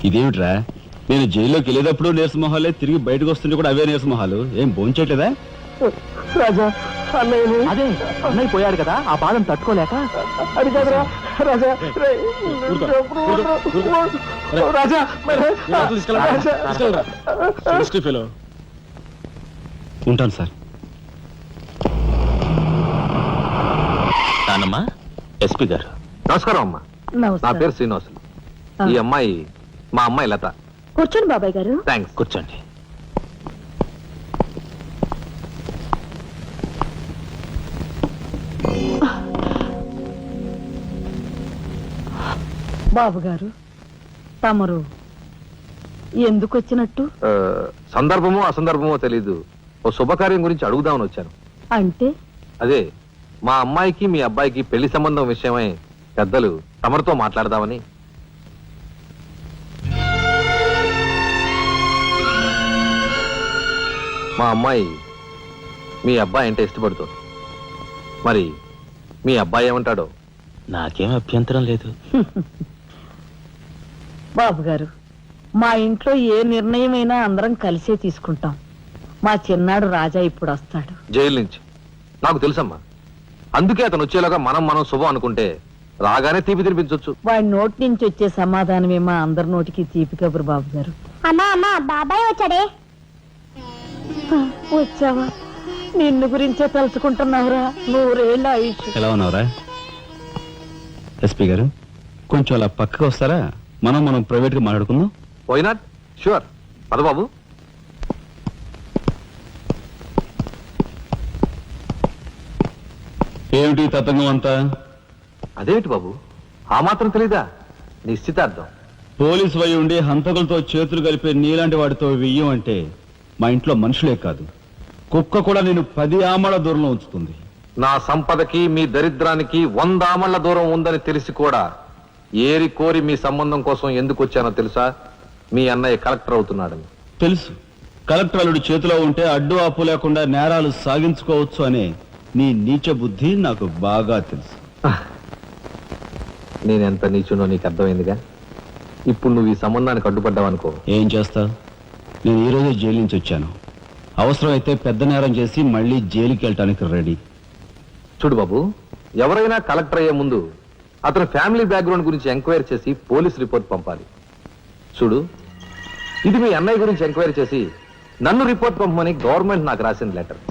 ఇదేమిట్రా, నేను జైల్లోకి వెళ్ళేటప్పుడు నీరసమొహాలే, తిరిగి బయటకు వస్తుంటే కూడా అవే నీరసమొహాలు. ఏం భోంచేయట్లేదా? రాజా అన్నయ్య అదే అన్నయ్య పోయాడు కదా, ఆ బాధను తట్టుకోలేక. అది కాదురా రాజా. రాజా ఉంటాను సార్. నానమ్మా, ఎస్పీ గారు. నమస్కారం అమ్మా. నా పేరు శ్రీనివాసులు. ఈ అమ్మాయి మా అమ్మాయి లత. కూర్చోండి బాబాయ్ గారు. థ్యాంక్స్. కూర్చోండి. బాబు గారు, తమరు ఎందుకు వచ్చినట్టు? సందర్భమో అసందర్భమో తెలీదు, ఓ శుభకార్యం గురించి అడుగుదామని వచ్చాను. అంటే అదే మా అమ్మాయికి మీ అబ్బాయికి పెళ్లి సంబంధం విషయమై పెద్దలు తమరితో మాట్లాడదామని. మా అమ్మాయి మీ అబ్బాయి అంటే ఇష్టపడుతుంది. మరి మీ అబ్బాయి ఏమంటాడో? నాకేం అభ్యంతరం లేదు. బాబు గారు, మా ఇంట్లో ఏ నిర్ణయమైనా అందరం కలిసే తీసుకుంటాం. మా చిన్నాడు రాజా ఇప్పుడు వస్తాడు జైలు నుంచి. నాకు తెలుసమ్మా, అందుకే అతను వచ్చేలాగా మనం శుభం అనుకుంటే రాగానే తీపి తినిపించవచ్చు. వాడి నోటి నుంచి వచ్చే సమాధానమే మా అందరి నోటికి తీపి కబురు. బాబు గారు, అమ్మా అమ్మా బాబాయ్ వచ్చాడే. వచ్చావా? నిన్ను గురించే తలుచుకుంటున్నావురా. 100 ఏళ్ళ ఆయుష్. ఎలా ఉన్నావురా? ఎస్పీ గారు, కొంచెం అలా పక్కకు వస్తారా? మనం ప్రైవేట్ గా మాట్లాడుకుందాం. Why not? షూర్. పదబాబు. ఏమిటి తతంగం అంతా? అదేమిటి బాబు, ఆ మాత్రం తెలీదా? నిశ్చితార్థం. పోలీసు వై ఉండి హంతకులతో చేతులు కలిపే నీలాంటి వాడితో వెయ్యం అంటే మా ఇంట్లో మనుషులే కాదు, కుక్క కూడా నేను 10 ఆమళ్ల దూరంలో ఉంచుతుంది. నా సంపదకి మీ దరిద్రానికి 100 ఆమళ్ల దూరం ఉందని తెలిసి కూడా ఏరి కోరి మీ సంబంధం కోసం ఎందుకు వచ్చానో తెలుసా? మీ అన్నయ్య కలెక్టర్ అవుతున్నాడని. తెలుసు. కలెక్టర్ అల్లుడి చేతిలో ఉంటే అడ్డు ఆపు లేకుండా నేరాలు సాగించుకోవచ్చు అనే నీ నీచ బుద్ధి నాకు బాగా తెలుసు. నేనెంత నీచునో నీకు అర్థమైందిగా. ఇప్పుడు నువ్వు ఈ సంబంధానికి అడ్డుపడ్డావనుకో, ఏం చేస్తావు? నేను ఈ రోజే జైలు నుంచి వచ్చాను. అవసరమైతే పెద్ద నేరం చేసి మళ్ళీ జైలుకి వెళ్ళటానికి రెడీ. చూడు బాబు, ఎవరైనా కలెక్టర్ అయ్యే ముందు అతని ఫ్యామిలీ బ్యాక్గ్రౌండ్ గురించి ఎంక్వైరీ చేసి పోలీస్ రిపోర్ట్ పంపాలి. చూడు, ఇది మీ అన్నయ్య గురించి ఎంక్వైరీ చేసి నన్ను రిపోర్ట్ పంపమని గవర్నమెంట్ నాకు రాసిన లెటర్.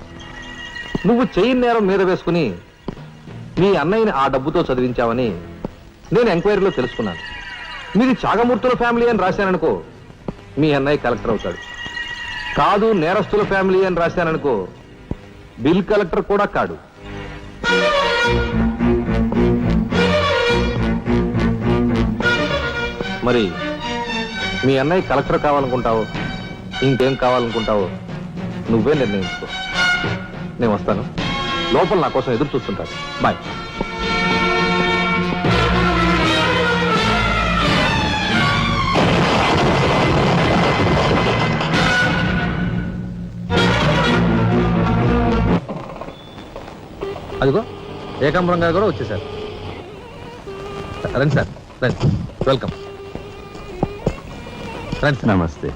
నువ్వు చెయ్యి నేరం మీద వేసుకుని మీ అన్నయ్యని ఆ డబ్బుతో చదివించావని నేను ఎంక్వైరీలో తెలుసుకున్నాను. మీది చాగమూర్తుల ఫ్యామిలీ అని రాశాననుకో, మీ అన్నయ్య కలెక్టర్ అవుతాడు. కాదు నేరస్తుల ఫ్యామిలీ అని రాశాననుకో, బిల్ కలెక్టర్ కూడా కాడు. మరి మీ అన్నయ్య కలెక్టర్ కావాలనుకుంటావో ఇంకేం కావాలనుకుంటావో నువ్వే నిర్ణయించుకో. నేను వస్తాను. లోపల నా కోసం ఎదురు చూస్తుంటాను. బాయ్. అదిగో ఏకాంబరం గారు కూడా వచ్చేసారు. రండి సార్, రండి. వెల్కమ్. రండి. నమస్తే.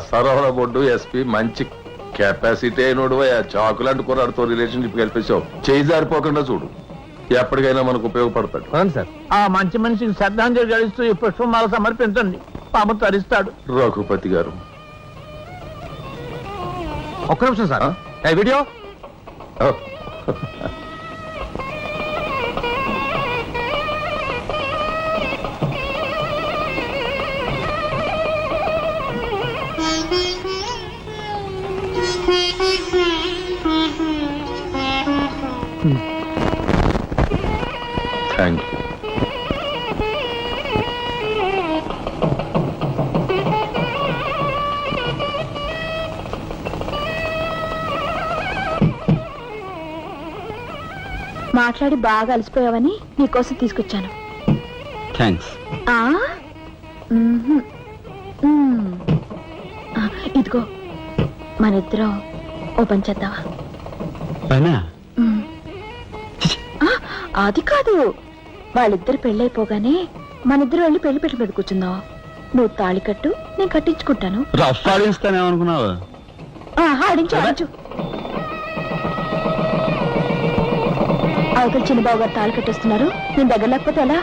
సరవర బొడ్డు ఎస్పీ మంచి కెపాసిటీ అయినోడు. చాకులాంటి కుర్రాడితో రిలేషన్షిప్ కల్పించావు. చేయి జారిపోకుండా చూడు, ఎప్పటికైనా మనకు ఉపయోగపడతాడు. సార్, ఆ మంచి మనిషికి శ్రద్ధాంజలి గడిస్తూ ఈ పుష్పమాల సమర్పించండి. పాపం తరిస్తాడు. రఘుపతి గారు, ఒక్క నిమిషం సార్. Video thank you. మాట్లాడి బాగా అలసిపోయావని నీకోసం తీసుకొచ్చాను. థ్యాంక్స్. ఇదిగో ఇదిగో మనిద్దరం ఓ పని చేద్దావా? పైనా అది కాదు, వాళ్ళిద్దరు పెళ్ళైపోగానే మనిద్దరం వెళ్ళి పెళ్లి పెట్టి మీద కూర్చుందాం. నువ్వు తాళి కట్టు, నేను కట్టించుకుంటాను. రఫ్ ఆడిస్తానేమనుకున్నావు? ఆడించు ఆడించు. అవతల చిన్నబాబు గారు తాళి కట్టేస్తున్నారు, నేను దగ్గర లేకపోతే ఎలా?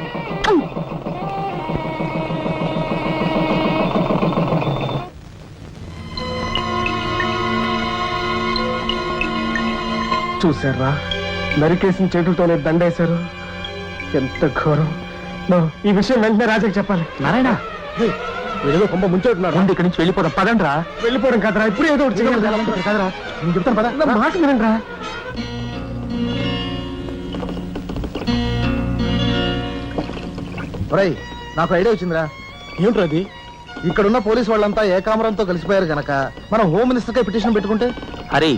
చూసారా, నరికేసిన చేతులతోనే దండేశారు. ఎంత ఘోరం. నో, ఈ విషయం వెంటనే రాజాకి చెప్పాలి. నారాయణ ఏదో కొంప ముంచెడుతున్నారు. ముందు ఇక్కడి నుంచి వెళ్ళిపోదాం పదండ్రా. వెళ్ళిపోవడం కదరా, ఇప్పుడు ఏదో ఒకటి చేయాలి కదరా. నేను చెప్తాను పద, నా మాట వినండి రా. నాకు ఐడియా వచ్చిందిరా. ఏమిట్రా అది? ఇక్కడున్న పోలీసు వాళ్ళంతా ఏకామరంతో కలిసిపోయారు గనక మనం హోమ్ మినిస్టర్ కే పిటిషన్ పెట్టుకుంటే. అరే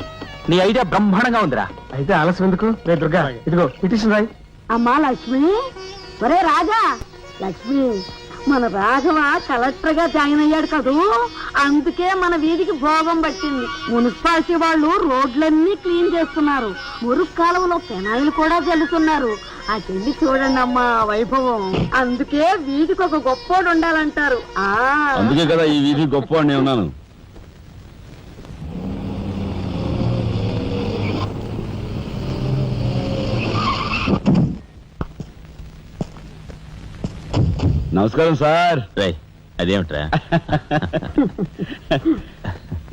నీ ఐడియా బ్రహ్మాండంగా ఉందిరా. అయితే ఆలస్యం ఎందుకు? రే దుర్గా, ఇదిగో పిటిషన్ రాయి. అమ్మా లక్ష్మి, ఒరే రాజా, లక్ష్మి, మన రాఘవ కలెక్టర్ గా జాయిన్ అయ్యాడు కదూ, అందుకే మన వీధికి భోగం పట్టింది. మున్సిపాలిటీ వాళ్ళు రోడ్లన్నీ క్లీన్ చేస్తున్నారు, మురుగు కాలువలో పెనాయిలు కూడా చల్లుతున్నారు. ఆ చెల్లి చూడండి అమ్మా వైభవం. అందుకే వీధికి ఒక గొప్పోడు ఉండాలంటారు. అందుకే కదా ఈ వీధి గొప్ప నేను ఉన్నాను. నమస్కారం సార్. రేయ్ అదేమిట్రా?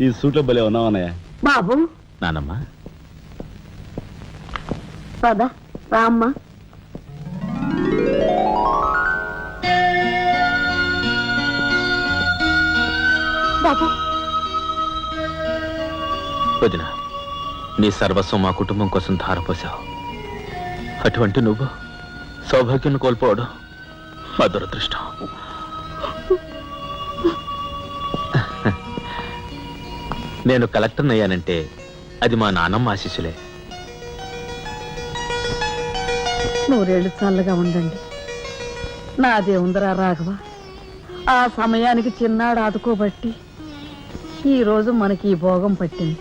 ఈ సూట్లో భలే ఉన్నావన్నయ్య. బాబు నానమ్మ పద రామ్మ. బాబు వదిన, నీ సర్వస్వం మా కుటుంబం కోసం ధారపోసావు. అటువంటి నువ్వు సౌభాగ్యం కోల్పోవడం మా దురదృష్టం. నేను కలెక్టర్ అయ్యానంటే అది మా నాన్నమ్మ ఆశీస్సులే. నూరేళ్ళు చల్లగా ఉండండి. నాదే ఉందరా రాఘవ, ఆ సమయానికి చిన్నాడు ఆదుకోబట్టి ఈ రోజు మనకి ఈ భోగం పట్టింది.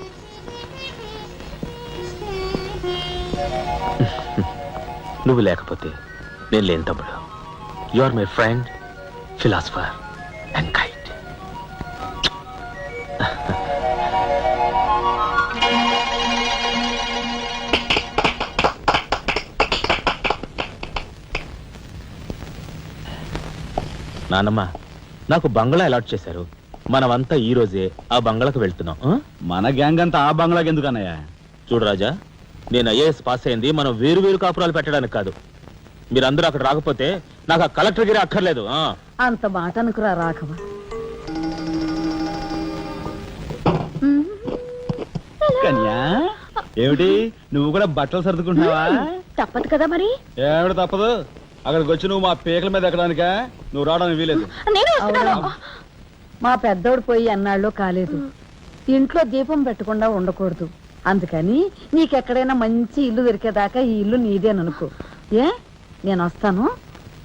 నువ్వు లేకపోతే నేను లేని తమ్ముడు. You are my friend, philosopher and guide. నానమ్మ, నాకు బంగ్లా అలాట్ చేశారు. మనమంతా ఈ రోజే ఆ బంగ్లాకు వెళ్తున్నాం. మన గ్యాంగ్ అంతా ఆ బంగ్లాకి ఎందుకు అన్నయ్య? చూడు రాజా, నేను ఐఏఎస్ పాస్ అయింది మనం వేరు వేరు కాపురాలు పెట్టడానికి కాదు. మీరందరూ అక్కడ రాకపోతే నాకు ఆ కలెక్టర్ గిరి అక్కర్లేదు. అంత మాట అనుకురా రాఘవ. కన్యా, ఏమిటి నువ్వు కూడా బట్టలు సర్దుకుంటున్నావా? తప్పదు కదా మరి. ఏమిటి తప్పదు? అక్కడికి వచ్చి నువ్వు మా పీకల మీద ఎక్కడానికా? నువ్వు రావడానికి వీలేదు. నేను వస్తున్నాను. మా పెద్దోడు పోయి అన్నాళ్ళు కాలేదు. ఇంట్లో దీపం పెట్టకుండా ఉండకూడదు. అందుకని నీకెక్కడైనా మంచి ఇల్లు దొరికేదాకా ఈ ఇల్లు నీదేననుకో. ఏ, నేను వస్తాను.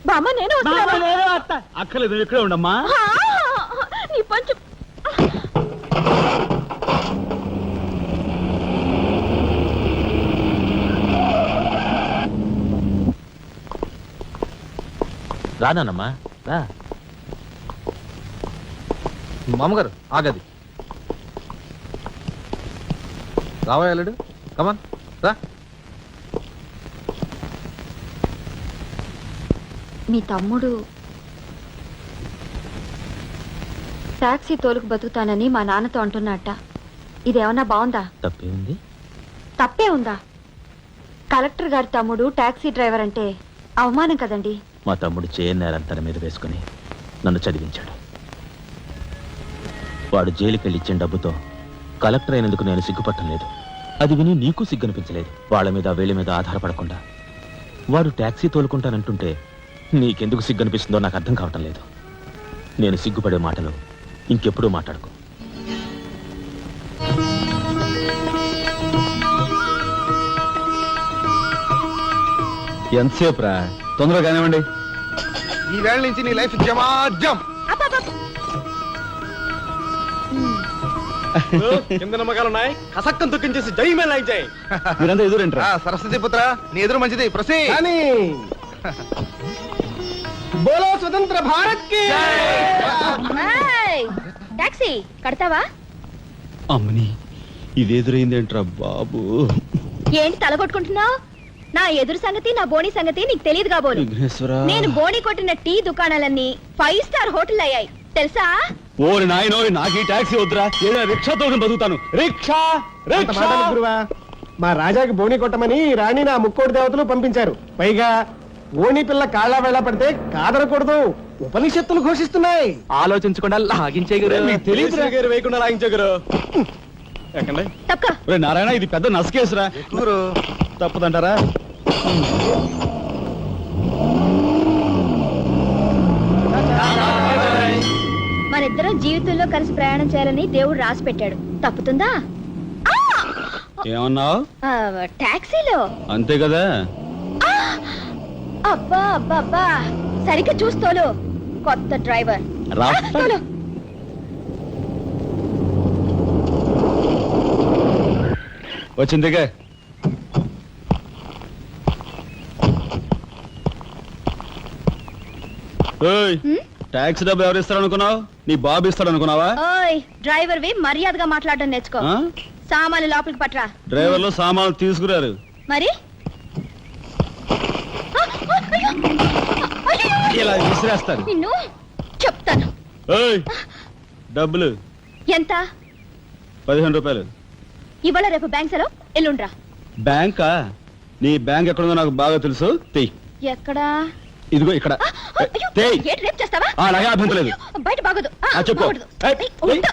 బామ్మ నేను వస్తున్నాను. అక్కర్లేదు, నువ్వు ఇక్కడే ఉండమ్మా. నీ పంచు రానమ్మా రా. మామగారు ఆగది. రావాయలుడు, కమాన్ రా. మీ తమ్ముడు టాక్సీ తోలుకు బతుకుతానని మా నాన్నతో అంటున్నట్ట. ఇదేమన్నా బాగుందా? తప్పే ఉంది. తప్పే ఉందా? కలెక్టర్ గారి తమ్ముడు టాక్సీ డ్రైవర్ అంటే అవమానం కదండి. మా తమ్ముడు చేయనేరం తన మీద వేసుకుని నన్ను చదివించాడు. వాడు జైలుకెళ్ళి ఇచ్చిన డబ్బుతో కలెక్టర్ అయినందుకు నేను సిగ్గుపట్టం లేదు. అది విని నీకు సిగ్గనిపించలేదు. వాళ్ళ మీద వీళ్ళ మీద ఆధారపడకుండా వాడు టాక్సీ తోలుకుంటానంటుంటే నీకెందుకు సిగ్గనిపిస్తుందో నాకు అర్థం కావటం లేదు. నేను సిగ్గుపడే మాటలు ఇంకెప్పుడూ మాట్లాడుకో. ఎంతసేపు రా? తొందరగా కానివ్వండి. ఈ వేళ నుంచి నీ లైఫ్ జమాజం. కింద నమ్మకాలు ఉన్నాయి కసక్కం తొక్కించేసి జై మేళ జై మీరంతా ఎదురేంట్రా సరస్వతి పుత్ర నీ ఎదురు మంచిది ప్రసీ కానీ బోలో స్వతంత్ర భారత్ కి టాక్సీ కడతావా? అమ్మని ఇది ఎదురైందేంట్రా బాబు. ఏంటి తలగొట్టుకుంటున్నావు? నా ఎదురు సంగతి నా బోని సంగతి నీకు తెలియదు కాబోలు. విఘ్నేశ్వరా నేను బోని కొట్టిన టీ దుకాణాలన్నీ 5 స్టార్ హోటల్ అయ్యాయి తెలుసా? ఓరి నాయనో నాకు ఈ టాక్సీ వద్దురా, ఏదైనా రిక్షాతో బతుకుతాను. రిక్షా అంత మాటలు గురువా. మా రాజాకి బోని కొట్టమని రాణి నా ముక్కోటి దేవతలు పంపించారు. పైగా ఓణి పిల్ల కాళ్ళ వేళ పడితే కాదనకూడదు, ఉపనిషత్తులు ఘోషిస్తున్నాయి. ఆలోచించకుండా లాగించే మీకు తెలియదు గారు వేయకుండా లాగించగరు. ఎక్కండి. తప్పక ఒరే నారాయణ ఇది పెద్ద నసకేసురా. తప్పదంటారా? మనిద్దరం జీవితంలో కలిసి ప్రయాణం చేయాలని దేవుడు రాసి పెట్టాడు. తప్పుతుందా? ఏమన్నావు? టాక్సీలో అంతే కదా. అబ్బా అబ్బా అబ్బా సరిగ్గా చూస్తోలు కొత్త డ్రైవర్ రా. తోలు. వచ్చిందిగా. టాక్సీ డబ్బు ఎవరు ఇస్తారు అనుకున్నావు? నీ బాబు ఇస్తాడు అనుకున్నావా? ఓయ్ డ్రైవర్ వి మర్యాదగా మాట్లాడడం నేర్చుకో. ఆ? సామాన్లు లోపలికి పట్రా. డ్రైవర్లు సామాన్లు తీసుకురారు. మరి ఇలా విసిరేస్తారు. నిన్ను చెప్తాను. ఏయ్, డబ్బులు ఎంత? 15 రూపాయలు. ఇవాళ రేపు బ్యాంక్ సెలవు, ఎల్లుండ్రా. బ్యాంకా? నీ బ్యాంక్ ఎక్కడుందో నాకు బాగా తెలుసు. తెయ్. ఎక్కడా? ఇదిగో ఇక్కడ. అయ్యో, తెయ్. ఏంటి రేపు చేస్తావా? అలాగే అభ్యంతరం లేదు. బయట బాగోదు. చెప్పు. బాగోదు. ఏయ్, ఏయ్, ఏయ్. ఉండు.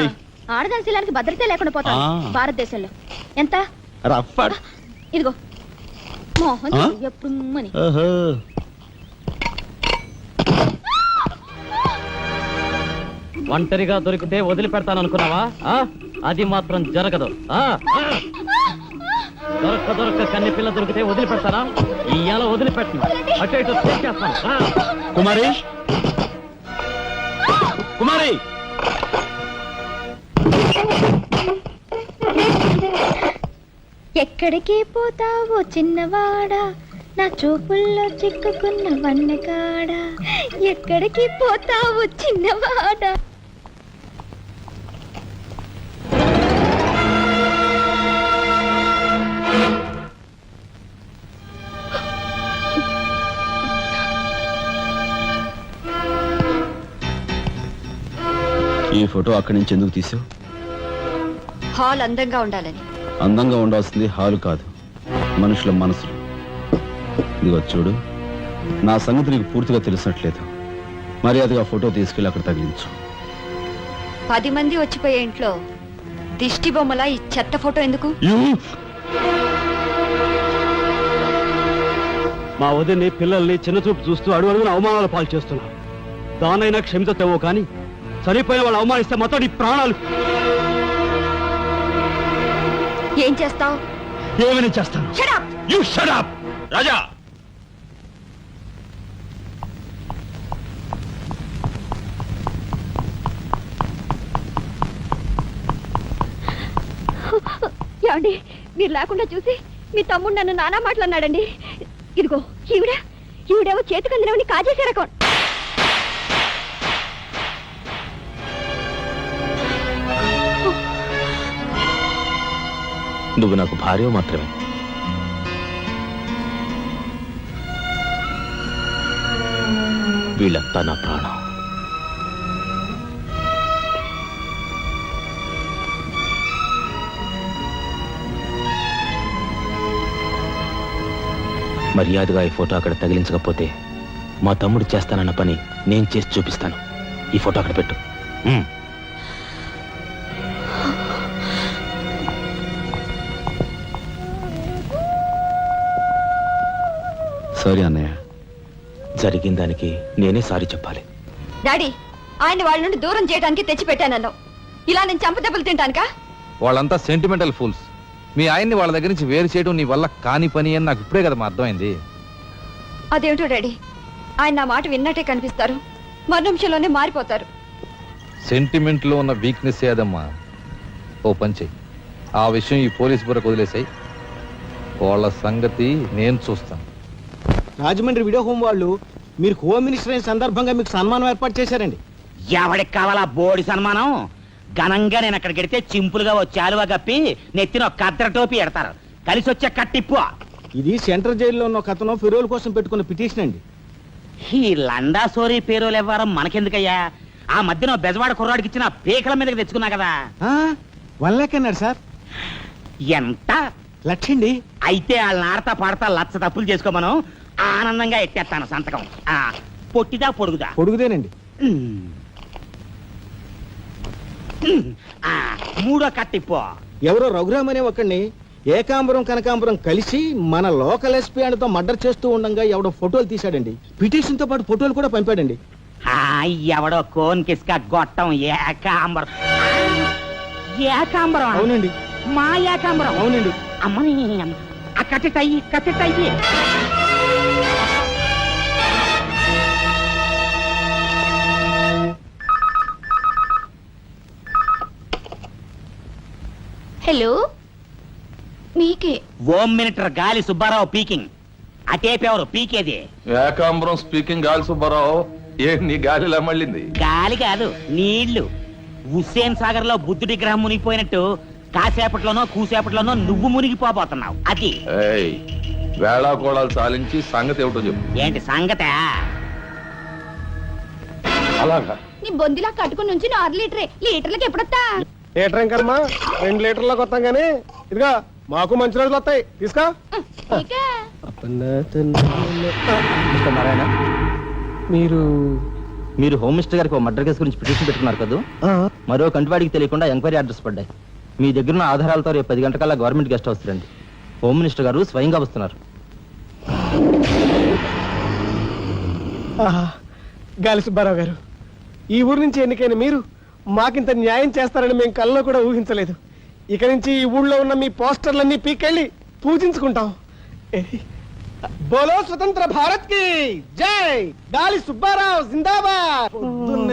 ఏయ్. ఆడదాని శీలానికి భద్రతే లేకుండా పోతాం భారతదేశంలో. ఎంత? రఫ్. ఇదిగో మోహన్ ఆ? ఎప్పుడు మని. ఓహో. ఒంటరిగా దొరికితే వదిలిపెడతాను అనుకున్నావా? అది మాత్రం జరగదు. దొరక్క కన్ని పిల్ల దొరికితే వదిలిపెడతానా? ఇయ్యాల వదిలిపెట్టను, అటు ఇటు చేస్తాను. కుమారి, కుమారి, ఎక్కడికి పోతావో చిన్నవాడా, నా చూపుల్లో చిక్కుకున్న వన్నెకాడా. ఎక్కడికి పోతావో చిన్నవాడా. ఈ ఫోటో అక్కడి నుంచి ఎందుకు తీసావు? హాల్ అందంగా ఉండాలని. అందంగా ఉండాల్సింది హాలు కాదు, మనుషుల మనసులు. ఇదిగో చూడు, నా సంగతి నీకు పూర్తిగా తెలిసినట్లేదు. మర్యాదగా ఫోటో తీసుకెళ్ళి అక్కడ తగిలించు. 10 మంది వచ్చిపోయే ఇంట్లో దిష్టి బొమ్మల ఈ చెత్త ఫోటో ఎందుకు? మా వదిని పిల్లల్ని చిన్న చూపు చూస్తూ అడుగున అవమానాలు పాలు చేస్తున్నా. దానైనా క్షమితేవో కానీ చనిపోయిన వాళ్ళు అవమానిస్తే మొత్తం నీ ప్రాణాలు. ఏం చేస్తావు? ఏమని చేస్తాను? You shut up! రాజా, ఏమండి, మీరు లేకుండా చూసి మీ తమ్ముడు నన్ను నానా మాట్లాడినాడండి. ఇదిగో ఈవిడేమో చేతికి అందినవని కాజేసే రకం. నువ్వు నాకు భార్య మాత్రమే. వీళ్ళంతా నా ప్రాణం. మర్యాదగా ఈ ఫోటో అక్కడ తగిలించకపోతే మా తమ్ముడు చేస్తానన్న పని నేను చేసి చూపిస్తాను. ఈ ఫోటో అక్కడ పెట్టు. సారీ అన్నయ్య. జరిగిన దానికి నేనే సారీ చెప్పాలి. డాడీ, ఆయన వాళ్ళ నుండి దూరం చేయడానికి తెచ్చిపెట్టానన్నావు. ఇలా నేను చంపదెబ్బలు తింటానుకా? వాళ్ళంతా సెంటిమెంటల్ ఫూల్స్. మీ ఆయన్ని వాళ్ళ దగ్గర నుంచి వేరు చేయడం నీ వల్ల కాని పని అని నాకు ఇప్పుడే కదా అర్థమైంది. అదేమిటో డాడీ, ఆయన నా మాట విన్నట్టే కనిపిస్తారు, మరు నిమిషంలోనే మారిపోతారు. సెంటిమెంట్ లో ఉన్న వీక్నెస్ ఏదమ్మా. ఓ పని చెయ్యి, ఆ విషయం ఈ పోలీస్ బుర్రకు వదిలేసాయి. వాళ్ళ సంగతి నేను చూస్తాను. రాజమండ్రి వీడియో హోమ్ వాళ్ళు మీరు హోమ్ మినిస్టర్ అయిన సందర్భంగా మీకు సన్మానం ఏర్పాటు చేశారండి. ఎవడికి కావాలా బోడి సన్మానం? ఘనంగా నేను అక్కడికి వెడితే చింపులుగా ఓ చాలువా కప్పి నెత్తిన ఒక కద్దర టోపీ ఎడతారు. కలిసి వచ్చే కట్టిప్పు. ఇది సెంట్రల్ జైల్లో ఉన్న ఒక అతను ఫిరోల్ కోసం పెట్టుకున్న పిటిషన్ అండి. ఈ లండా సోరీ పేరోలు ఇవ్వడం మనకెందుకయ్యా? ఆ మధ్యన ఓ బెజవాడ కుర్రాడికి ఇచ్చిన పీకల మీదకి తెచ్చుకున్నా కదా. 1 lakh అన్నాడు సార్. ఎంత? లక్షండి. అయితే వాళ్ళని ఆడతా పాడతా లచ్చ తప్పులు చేసుకోమను, ఆనందంగా ఎట్టేస్తాను సంతకం. పొట్టిదా పొడుగుదా? పొడుగుదేనండి. మూడో కట్టిప్పు. ఎవరో రఘురామ్ అనే ఒకడిని ఏకాంబరం కనకాంబరం కలిసి మన లోకల్ ఎస్పీ ఆయనతో మర్డర్ చేస్తూ ఉండగా ఎవడో ఫోటోలు తీశాడండి. పిటిషన్ తో పాటు ఫోటోలు కూడా పంపాడండి. ఎవడో కోన్ కిస్క గొట్టం ఏకాంబరం. ఏకాంబరం? అవునండి. మా ఏకాంబరం? అవునండి. అమ్మని కట్టెట్టయ్యి కట్టెట్టయ్యి. హలో, మీకే. ఓం మినిటర్ గాలి సుబ్బారావు పీకింగ్. అటేపెవరు పీకేది? ఏకాంబరం స్పీకింగ్ గాలి సుబ్బారావు. ఏ నీ గాలిలా మళ్ళింది? గాలి కాదు, నీళ్లు. హుస్సేన్ సాగర్ లో బుద్ధుడి గ్రహం మునిగిపోయినట్టు కాసేపట్లోనో కూసేపట్లోనో నువ్వు మునిగిపోబోతున్నావు. అది ఏయ్, వేళాకోళాలు సాలించి సంగతి ఏమిటో చెప్పు. ఏంటి సంగతే? అలాగా? నీ బొందిలా కట్టుకుని నుంచి 6 లీటరే. లీటర్లకు ఎప్పుడొస్తా? లీటర్ ఇంకమ్మా 2 లీటర్లకు వస్తాం గానీ ఇదిగా మాకు మంచి రోజులు వస్తాయి. తీసుకో. నారాయణ, మీరు హోమ్ మినిస్టర్ గారికి మర్డర్ కేసు గురించి పిటిషన్ పెట్టుకున్నారు కదా. మరో కంటివాడికి తెలియకుండా ఎంక్వైరీ అడ్రస్ పడ్డాయి. మీ దగ్గర ఉన్న ఆధారాలతో రేపు 10 గంటకల్లా గవర్నమెంట్ గెస్ట్ హౌస్ రండి. హోమ్ మినిస్టర్ గారు స్వయంగా వస్తున్నారు. గాలి సుబ్బారావు గారు, ఈ ఊరు నుంచి ఎన్నికైన మీరు మాకింత న్యాయం చేస్తారని మేము కల్లో కూడా ఊహించలేదు. ఇక నుంచి ఈ ఊళ్ళో ఉన్న మీ పోస్టర్లన్నీ పీకెళ్ళి పూజించుకుంటాం. బోలో స్వతంత్ర భారత్ కి జై. గాలి సుబ్బారావు జిందాబాద్.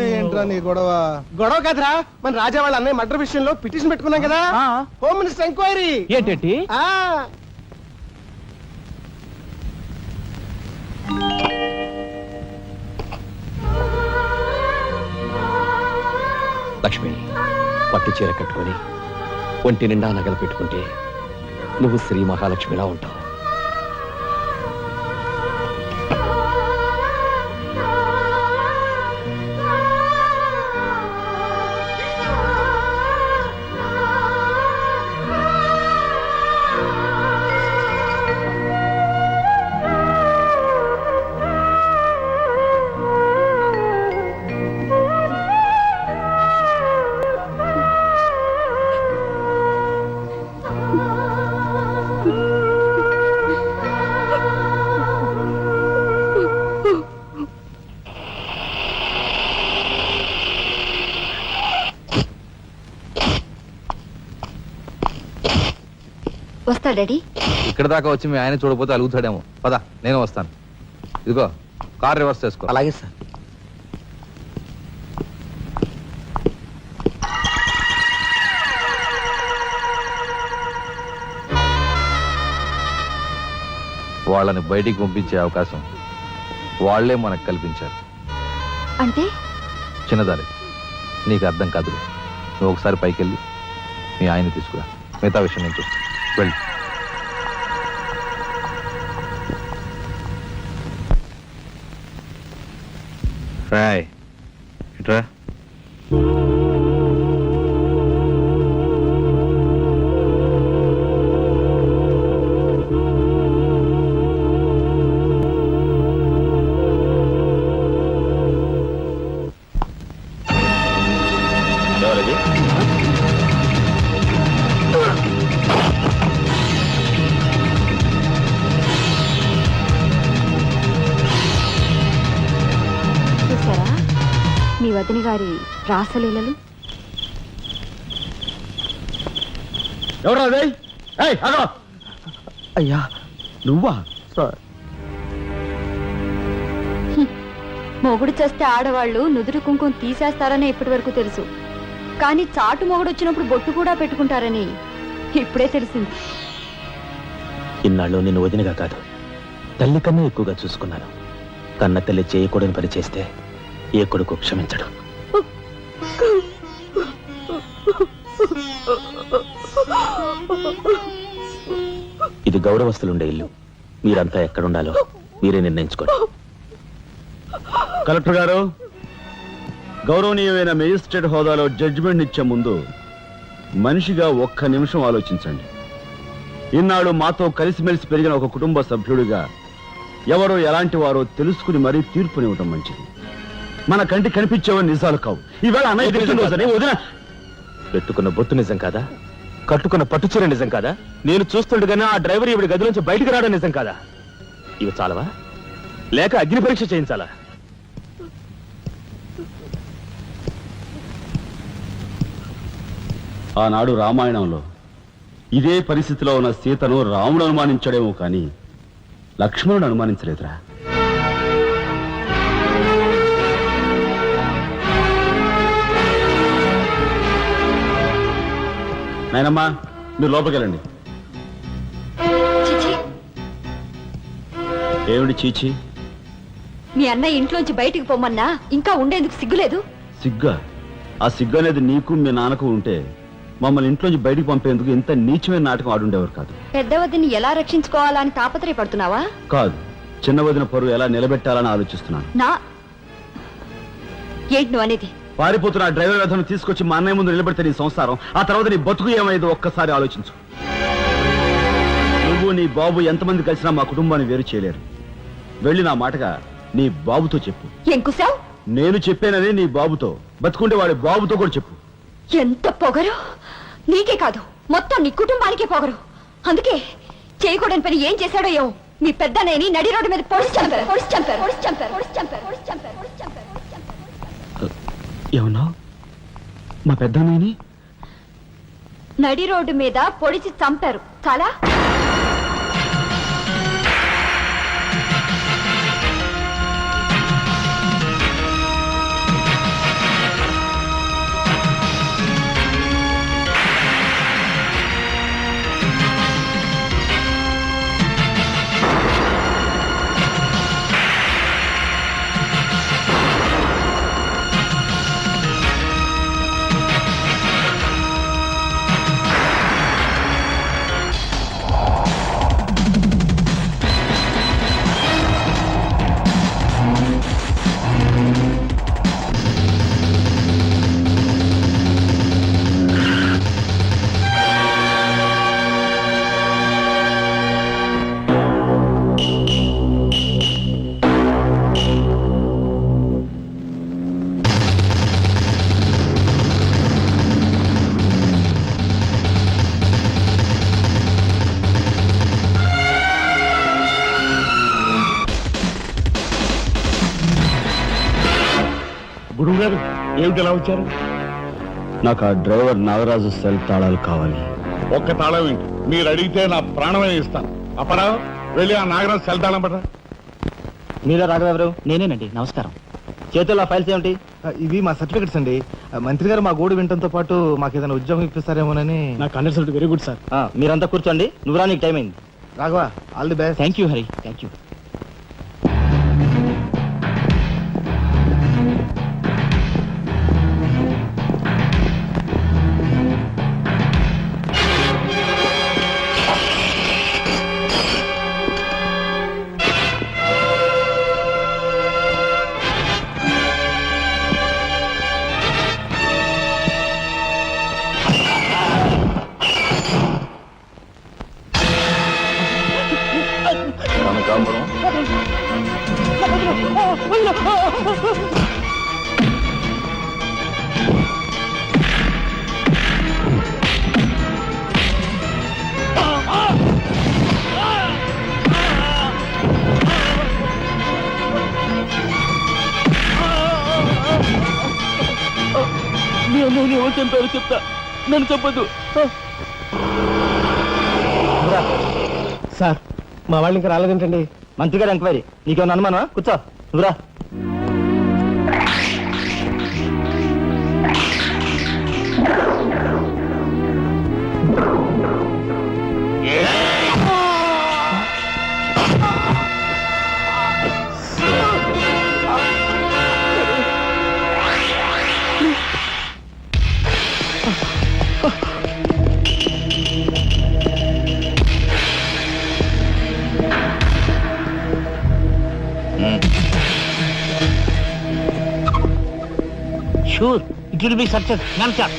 ఏంట్రా నీ గొడవ కదరా, మన రాజా వాళ్ళ అన్నయ్య మర్డర్ విషయంలో పిటిషన్ పెట్టుకున్నాం కదా. Home minister enquiry. ఏంటి? లక్ష్మి, పట్టు చీర కట్టుకొని ఒంటి నిండా నగలు పెట్టుకుంటే నువ్వు శ్రీ మహాలక్ష్మిలా ఉంటావు. వస్తా డాడీ. ఇక్కడ దాకా వచ్చి మీ ఆయన చూడకపోతే అలుగుతాడేమో. పద, నేను వస్తాను. ఇదిగో కార్ రివర్స్ చేసుకో. అలాగే సార్. వాళ్ళని బయటికి పంపించే అవకాశం వాళ్లే మనకు కల్పించారు. అంటే చిన్నదారి, నీకు అర్థం కాదు. నువ్వు ఒకసారి పైకి వెళ్ళి మీ ఆయన తీసుకురా. మిగతా విషయం నేను చూస్తాను. వెళ్ళి రాయ్ ఇట్రా. ఎవరది? చూసారా మీ వదిన గారి రాసలీలలు? ఎవరా అదే? అయ్యా నువ్వా? సార్, మొగుడు చేస్తే ఆడవాళ్ళు నుదురు కుంకుమ తీసేస్తారని ఇప్పటి వరకు తెలుసు, కానీ చాటు మొగుడు వచ్చినప్పుడు బొట్టు కూడా పెట్టుకుంటారని ఇప్పుడే తెలిసింది. ఇన్నాళ్ళు నిన్ను వదినగా కాదు, తల్లి కన్నా ఎక్కువగా చూసుకున్నాను. కన్న తల్లి చేయకూడని పని చేస్తే ఏ కొడుకు క్షమించడు. ఇది గౌరవస్తులుండే ఇల్లు. మీరంతా ఎక్కడుండాలో మీరే నిర్ణయించుకోండి. కలెక్టర్ గారు, గౌరవనీయమైన మేజిస్ట్రేట్ హోదాలో జడ్జిమెంట్ ఇచ్చే ముందు మనిషిగా ఒక్క నిమిషం ఆలోచించండి. ఇన్నాళ్ళు మాతో కలిసిమెలిసి పెరిగిన ఒక కుటుంబ సభ్యుడిగా ఎవరో ఎలాంటి వారో తెలుసుకుని మరీ తీర్పునివ్వటం మంచిది. మన కంటి కనిపించేవని నిజాలు కావు. ఈవేళ అన్నయ్య పుట్టినరోజని వదిన పెట్టుకున్న బొత్తు నిజం కాదా? కట్టుకున్న పట్టుచీర నిజం కాదా? నేను చూస్తుండగానే ఆ డ్రైవర్ ఇవిడి గది నుంచి బయటకు రావడం నిజం కాదా? ఇవి చాలవా, లేక అగ్ని పరీక్ష చేయించాలా? ఆనాడు రామాయణంలో ఇదే పరిస్థితిలో ఉన్న సీతను రాముడు అనుమానించాడేమో కానీ లక్ష్మణుడు అనుమానించలేదురా. నాయనమ్మా, మీరు లోపలికి వెళ్ళండి. చిచి, ఏమిటి చీచి? మీ అన్నయ్య ఇంట్లోంచి బయటికి పొమ్మన్నా ఇంకా ఉండేందుకు సిగ్గులేదు? సిగ్గా? ఆ సిగ్గు అనేది నీకు మీ నాన్నకు ఉంటే మమ్మల్ని ఇంట్లోంచి బయటికి పంపేందుకు ఇంత నీచమైన నాటకం ఆడుండేవారు కాదు. పెద్ద వదిని ఎలా రక్షించుకోవాలా అని తాపత్రయపడుతున్నావా? కాదు, చిన్న వదిన పరువు ఎలా నిలబెట్టాలని ఆలోచిస్తున్నాను. ఏంటి నువ్వు అనేది? పారిపోతున్న ఆ డ్రైవర్ వ్యధను తీసుకొచ్చి మా అన్నయ్య ముందు నిలబెడితే నీ సంసారం, ఆ తర్వాత నీ బతుకు ఏమైందో ఒక్కసారి ఆలోచించు. నువ్వు నీ బాబు ఎంతమంది కలిసినా మా కుటుంబాన్ని వేరు చేయలేరు. వెళ్ళి నా మాటగా నీ బాబుతో చెప్పు. ఏం కుశావ్? నేను చెప్పానని నీ బాబుతో, బతుకుంటే వాడి బాబుతో కూడా చెప్పు. ఎంత పొగరు! నీకే కాదు, మొత్తం నీ కుటుంబానికే పొగరు. అందుకే చేయకూడని పని ఏం చేశాడో ఏమో మీ పెద్దనేని నడి రోడ్డు మీద పొడిచి చంపారు. ఏమన్నా? మా పెద్దనేని నడి రోడ్డు మీద పొడిచి చంపారు. చాలా గురువు గారు, ఏమిటి ఎలా వచ్చారు? నాకు ఆ డ్రైవర్ నాగరాజు సెల్ తాళాలు కావాలి. ఒక్క తాళం ఏంటి, మీరు అడిగితే నా ప్రాణమే ఇస్తాను. అప్పరావు, వెళ్ళి ఆ నాగరాజు సెల్ తాళం పడరా. మీలో రాఘవెవరు? నేనేనండి. నమస్కారం. చేతుల్లో ఫైల్స్ ఏమిటి? ఇవి మా సర్టిఫికెట్స్ అండి. మంత్రి గారు మా గోడు వినడంతో పాటు మాకు ఏదైనా ఉద్యోగం ఇప్పిస్తారేమోనని. నాకు అండర్స్టాండ్. Very good sir. మీరంతా కూర్చోండి. నువ్వు రా, నీకు టైం అయింది. Raghava, all the best. Thank you Hari, thank you. ఎవరు చంపారు చెప్తా, నన్ను చెప్పదు. సార్, మా వాళ్ళు ఇంకా రాలేదేంటండి? మంత్రి గారు ఎంక్వైరీ. నీకేమన్నా అనుమానమా? కూర్చో, నువ్వురా. Sure it will be success none shot.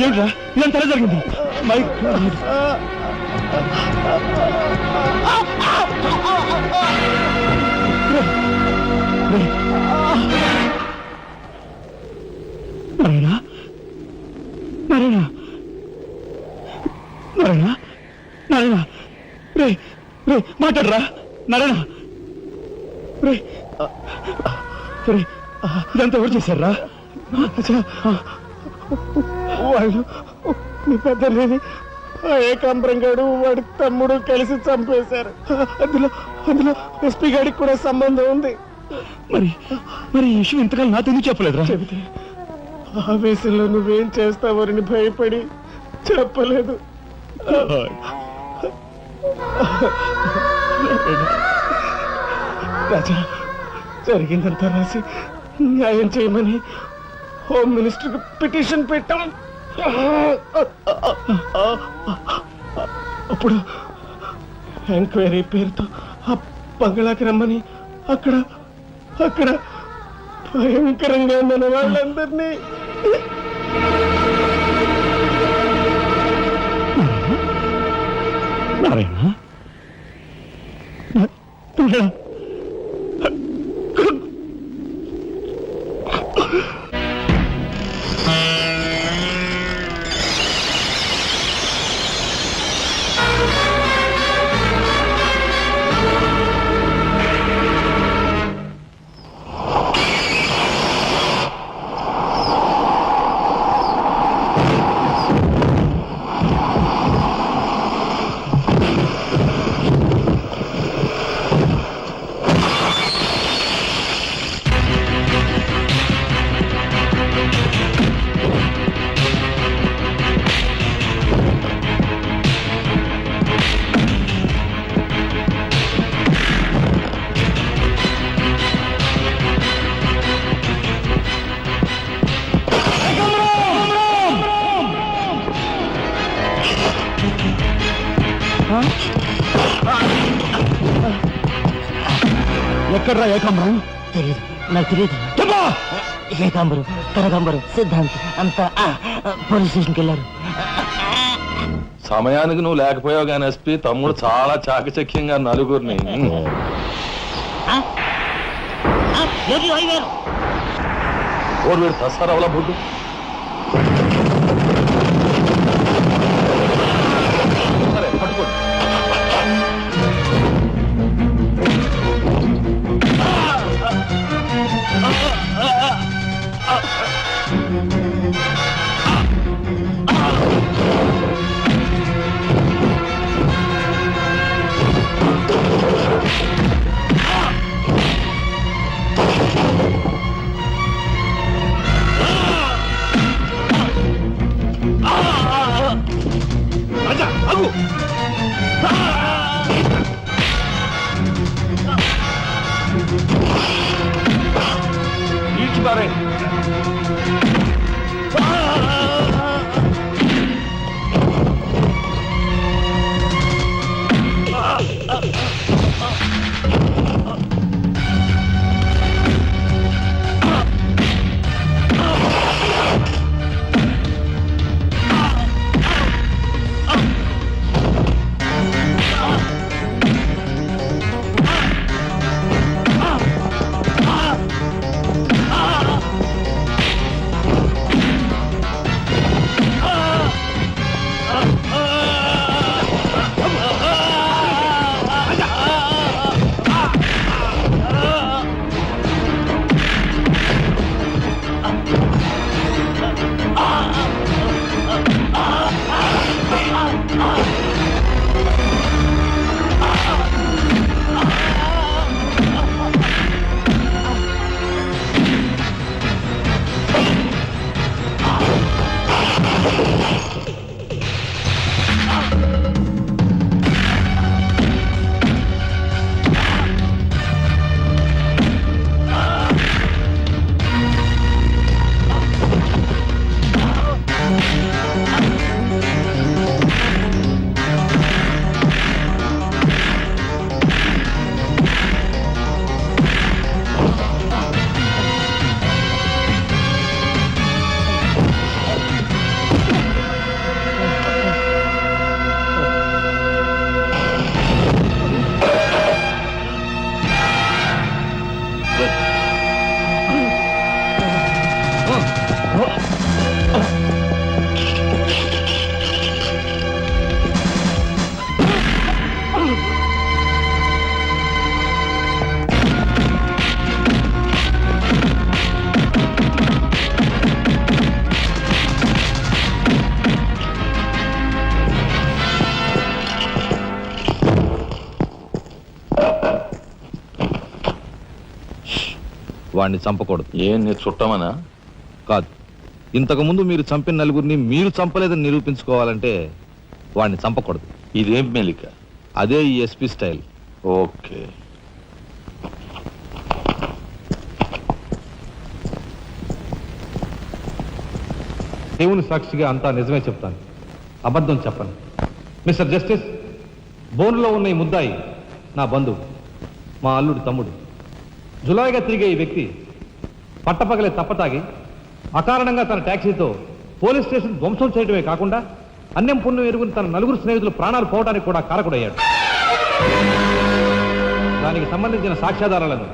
ఏమిట్రా ఇదంతా జరిగింది? నారాయణ నారాయణ నారాయణ నారాయణ రే రే మాట్లాడరా నారాయణ రే రే ఇదంతా ఎవరు చేశారా? వాళ్ళు మీ పెద్దలేని ఏకాంబరం గారు వాడి తమ్ముడు కలిసి చంపేశారు. అందులో అందులో ఎస్పీ గారికి కూడా సంబంధం ఉంది. మరి మరి ఈ విషయం ఇంతకాలం నాతో ఎందుకు చెప్పలేదురా? చెబితే ఆవేశంలో నువ్వేం చేస్తావని భయపడి చెప్పలేదు. రాజా, జరిగిందంతా రాసి న్యాయం చేయమని హోమ్ మినిస్టర్ పిటిషన్ పెట్టాం. అప్పుడు ఎంక్వైరీ పేరుతో ఆ బంగ్లాకి రమ్మని అక్కడ అక్కడ భయంకరంగా మన వాళ్ళందరినీ నారాయణ ఎక్కడ్రా ఏకాంబరం? తెలియదు, నాకు తెలియదు. ఏకాంబరం, కనకాంబరం, సిద్ధాంత్ అంతా పోలీస్ స్టేషన్కి వెళ్ళారు. సమయానికి నువ్వు లేకపోయావు కానీ ఎస్పీ తమ్ముడు చాలా చాకచక్యంగా నలుగురిని ఓరు వీడు తస్తారావులా బొడ్డు. సరే పట్టుకోండి. వాడిని చంపకూడదు. ఏం నీ చుట్టమనా? కాదు, ఇంతకు ముందు మీరు చంపిన నలుగురిని మీరు చంపలేదని నిరూపించుకోవాలంటే వాడిని చంపకూడదు. ఇదేం మెలిక? అదే ఈ ఎస్పీ స్టైల్. ఓకే. దేవుని సాక్షిగా అంతా నిజమే చెప్తాను, అబద్ధం చెప్పను. మిస్టర్ జస్టిస్, బోనులో ఉన్న ఈ ముద్దాయి నా బంధువు, మా అల్లుడి తమ్ముడు. జులాయిగా తిరిగే ఈ వ్యక్తి పట్టపగలే తప్పతాగి అకారణంగా తన ట్యాక్సీతో పోలీస్ స్టేషన్ ధ్వంసం చేయడమే కాకుండా అన్యం పుణ్యం ఎరుగుని తన నలుగురు స్నేహితులు ప్రాణాలు పోవడానికి కూడా కారకుడయ్యాడు. దానికి సంబంధించిన సాక్ష్యాధారాలను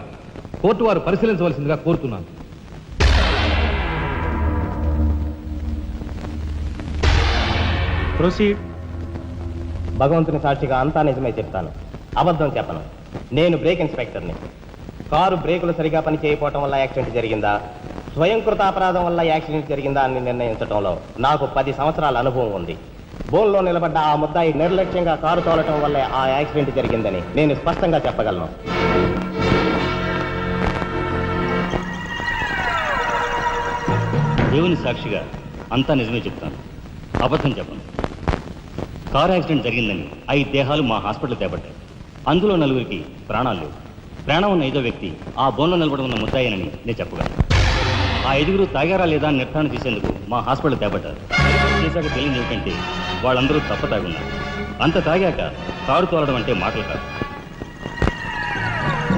కోర్టు వారు పరిశీలించవలసిందిగా కోరుతున్నాను. ప్రొసీడ్. భగవంతుని సాక్షిగా అంతా నిజమే చెప్తాను, అబద్ధం చెప్పను. నేను బ్రేక్ ఇన్స్పెక్టర్ని. కారు బ్రేకులు సరిగా పని చేయకపోవటం వల్ల యాక్సిడెంట్ జరిగిందా, స్వయంకృత అపరాధం వల్ల యాక్సిడెంట్ జరిగిందా అని నిర్ణయించడంలో నాకు 10 సంవత్సరాల అనుభవం ఉంది. బోన్లో నిలబడ్డ ఆ ముద్దాయి నిర్లక్ష్యంగా కారు తోలటం వల్లే ఆ యాక్సిడెంట్ జరిగిందని నేను స్పష్టంగా చెప్పగలను. దేవుని సాక్షిగా అంతా నిజమే చెప్తాను, అబద్ధం చెప్పను. కారు యాక్సిడెంట్ జరిగిందని 5 దేహాలు మా హాస్పిటల్ తేబడ్డాయి. అందులో 4గురికి ప్రాణాలు లేవు. ప్రాణం ఉన్న 5వ వ్యక్తి ఆ బోన్లో నిలబడి ఉన్న ముద్దాయనని నేను చెప్పగలను. ఆ 5గురు తాగారా లేదా అని నిర్ధారణ చేసేందుకు మా హాస్పిటల్ తేబడ్డారు. చేశాక తెలియదు ఏమిటంటే వాళ్ళందరూ తప్ప తాగున్నారు. అంత తాగాక కారు తోలడం అంటే మాటలు కాదు.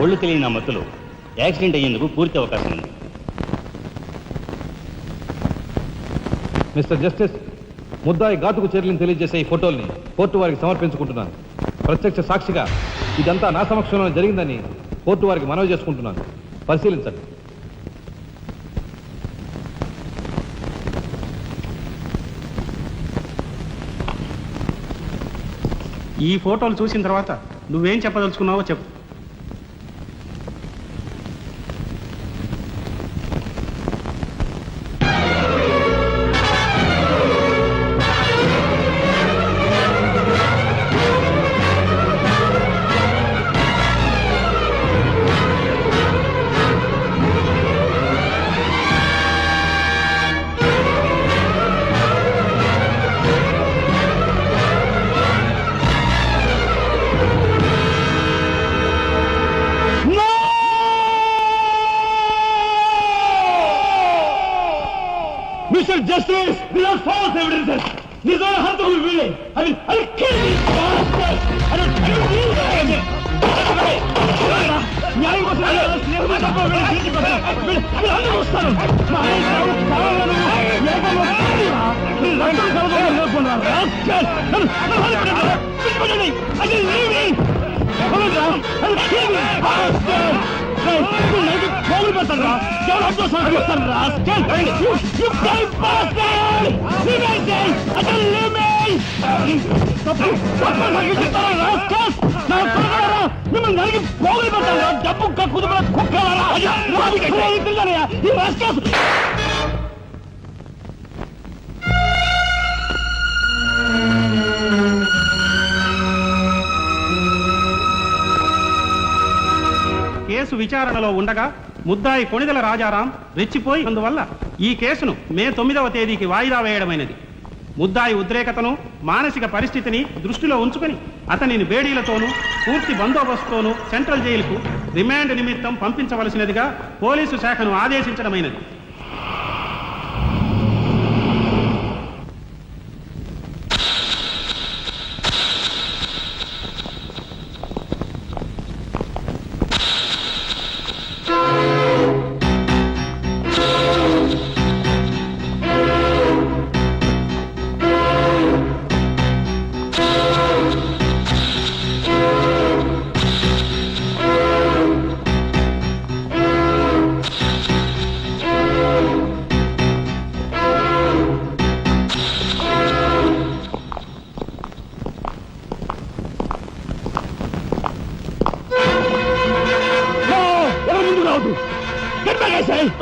ఒళ్ళు తెలియని ఆ మత్తులో యాక్సిడెంట్ అయ్యేందుకు పూర్తి అవకాశం ఉంది. మిస్టర్ జస్టిస్, ముద్దాయి ఘాతుకు చర్యలను తెలియజేసే ఈ ఫోటోల్ని కోర్టు వారికి సమర్పించుకుంటున్నాను. ప్రత్యక్ష సాక్షిగా ఇదంతా నా సమక్షంలో జరిగిందని కోర్టు వారికి మనవి చేసుకుంటున్నాను. పరిశీలించండి. ఈ ఫోటోలు చూసిన తర్వాత నువ్వేం చెప్పదలుచుకున్నావో చెప్పు. Mr. Justice, these are false evidences. These are hantulu వీళ్ళే. I'll kill these bastards. I don't believe that. న్యాయం కోసం స్నేహితులు తప్ప వీళ్ళు వీళ్ళందరూ వస్తారు. మా ఆయన కావాలను ఏకమో కాదురా. మీరు రక్తం కలవడం లేకున్నారు. అది లేవి. ఎవరురా? I'll kill these bastards. పోగులు పెడతారా? ఎవరు అడ్డొస్తారు వస్తారా? మిమ్మల్ని నరికి పోగులు పెడతారా? డబ్బు కక్కుదు కుక్కలారా? కేసు విచారణలో ఉండగా ముద్దాయి కొణిదెల రాజారాం రెచ్చిపోయి అందువల్ల ఈ కేసును మే 9వ తేదీకి వాయిదా వేయడమైనది. ముద్దాయి ఉద్రేకతను మానసిక పరిస్థితిని దృష్టిలో ఉంచుకొని అతనిని బేడీలతోనూ పూర్తి బందోబస్తుతోనూ సెంట్రల్ జైలుకు రిమాండ్ నిమిత్తం పంపించవలసినదిగా పోలీసు శాఖను ఆదేశించడమైనది.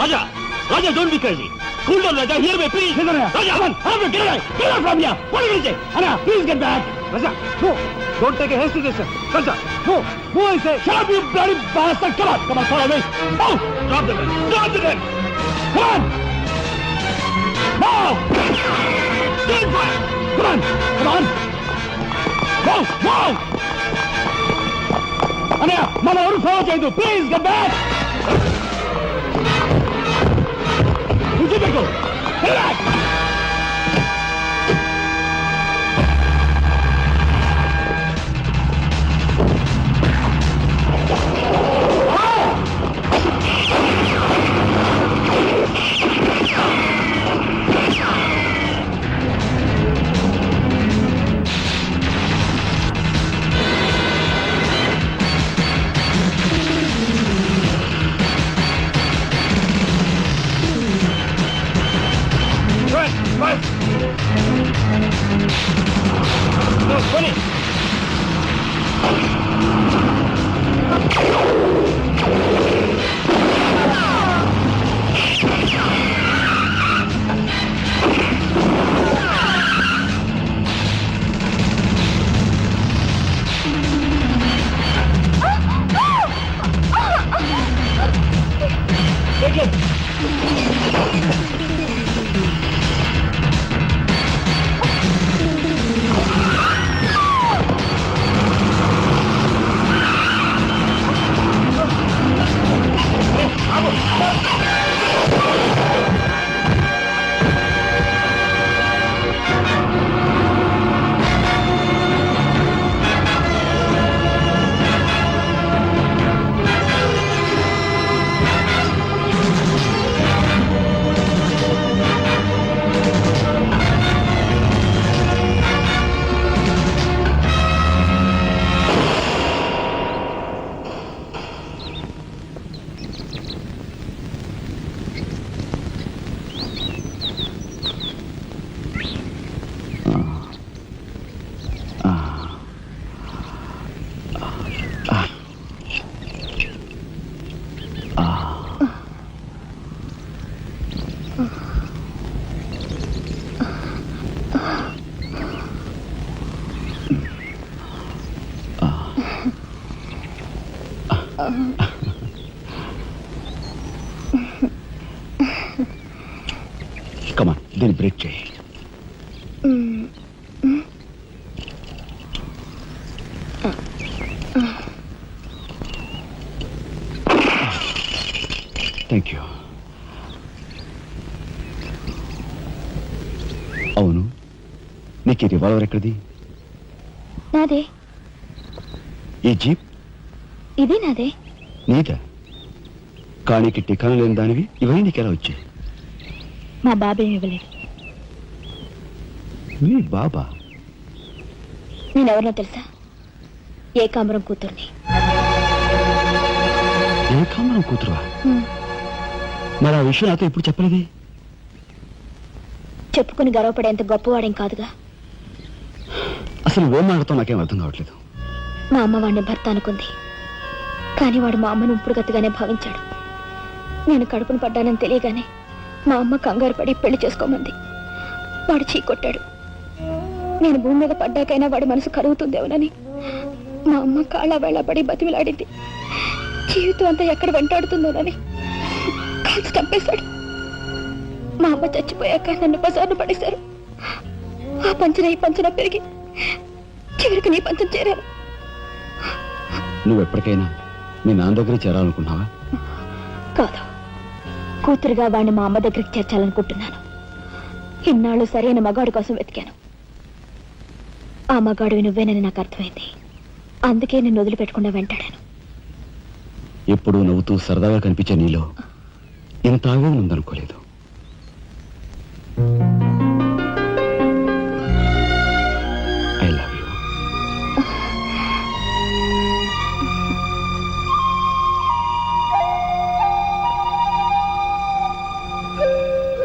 Raja, Raja, don't be crazy. Cool down Raja, hear me please. Raja, come on, get away, get away from here. What are you saying? Anna, please get back. Raja, no, don't take a hasty decision. Raja, no, I say. Shut up, you bloody bastard. Come on, follow me. Oh, drop the gun, Come on. No. Stand fire. Come on. No. Anna, మన ఎవరు follow చేయదు. Please get back. Go. Get back. కమాన్, దీన్ని break చేయి. Thank you. అవును, నీకు ఈ revolver ఎక్కడిది? నాదే. ఈ జీప్? ఇది నాదే. నీదా? కాణికి టికాను లేని దానివి ఇవన్నీ నీకెలా వచ్చాయి? మా బాబే ఇవ్వలేదు. మీ బాబా? నేనెవరినో తెలుసా? ఏకాంబరం కూతుర్ని. ఏకాంబరం కూతురువా? మరి ఆ విషయం నాతో ఎప్పుడు చెప్పలేదే? చెప్పుకుని గర్వపడేంత గొప్పవాడేం కాదుగా. అసలు ఏం మాట్లాడుతావు నాకేం అర్థం కావట్లేదు. మా అమ్మ వాడిని భర్త అనుకుంది, కానీ వాడు మా అమ్మను ఇప్పుడు గతిగానే భావించాడు. నేను కడుపును పడ్డానని తెలియగానే మా అమ్మ కంగారు పడి పెళ్లి చేసుకోమంది. వాడు చీకొట్టాడు. నేను భూమి మీద పడ్డాకైనా వాడి మనసు కరుగుతుందేమోనని మా అమ్మ కాళ్ళ వేళపడి బతిమిలాడింది. జీవితం అంతా ఎక్కడ వెంటాడుతుందోనని కాల్చి చంపేశాడు. మా అమ్మ చచ్చిపోయాక నన్ను బజార్ను పడేశారు. ఆ పంచన ఈ పంచన పెరిగి చివరికి నీ పంచం చేరాను. నువ్వు ఎప్పటికైనా మీ నాన్న దగ్గర చేరాలనుకున్నావా? కాదు, కూతురుగా వాడిని మా అమ్మ దగ్గరికి చేర్చాలనుకుంటున్నాను. ఇన్నాళ్ళు సరైన మగాడు కోసం వెతికాను. ఆ మగాడివి నువ్వేనని నాకు అర్థమైంది. అందుకే నేను వదిలిపెట్టకుండా వెంటాడాను. ఎప్పుడూ నవ్వుతూ సరదాగా కనిపించే నీలో ఇంత ఆవేదన ఉందనుకోలేదు.